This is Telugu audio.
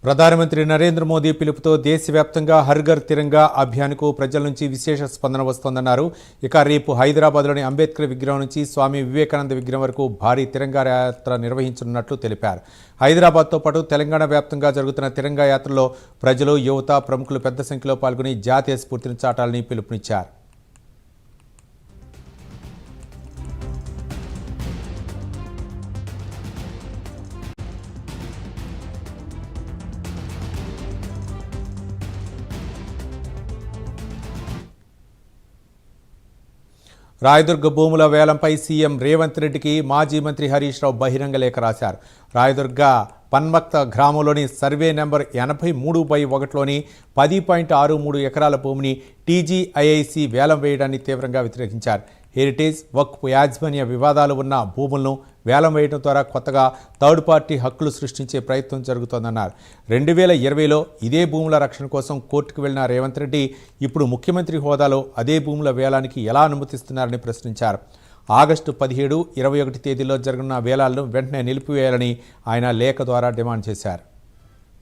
ప్రధానమంత్రి నరేంద్ర మోదీ పిలుపుతో దేశవ్యాప్తంగా హర్ ఘర్ తిరంగా అభియాన్కు ప్రజల నుంచి విశేష స్పందన వస్తోందన్నారు. ఇక రేపు హైదరాబాద్లోని అంబేద్కర్ విగ్రహం నుంచి స్వామి వివేకానంద విగ్రహం వరకు భారీ తిరంగా యాత్ర నిర్వహించనున్నట్లు తెలిపారు. హైదరాబాద్తో పాటు తెలంగాణ వ్యాప్తంగా జరుగుతున్న తిరంగా యాత్రలో ప్రజలు, యువత, ప్రముఖులు పెద్ద సంఖ్యలో పాల్గొని జాతీయ స్ఫూర్తిని చాటాలని పిలుపునిచ్చారు. రాయదుర్గ భూముల వేలంపై సీఎం రేవంత్ రెడ్డికి మాజీ మంత్రి హరీష్ రావు బహిరంగ లేఖ రాశారు. రాయదుర్గ పన్మక్త గ్రామంలోని సర్వే నెంబర్ 83/1లోని 10.63 ఎకరాల భూమిని టీజీఐఐసి వేలం వేయడాన్ని తీవ్రంగా వ్యతిరేకించారు. హెరిటేజ్, వక్ఫ్ యాజమాన్య వివాదాలు ఉన్న భూములను వేలం వేయడం ద్వారా కొత్తగా థర్డ్ పార్టీ హక్కులు సృష్టించే ప్రయత్నం జరుగుతోందన్నారు. 2020లో ఇదే భూముల రక్షణ కోసం కోర్టుకు వెళ్లిన రేవంత్ రెడ్డి ఇప్పుడు ముఖ్యమంత్రి హోదాలో అదే భూముల వేలానికి ఎలా అనుమతిస్తున్నారని ప్రశ్నించారు. ఆగస్టు 17, 21 తేదీల్లో జరగనున్న వేలాలను వెంటనే నిలిపివేయాలని ఆయన లేఖ ద్వారా డిమాండ్ చేశారు.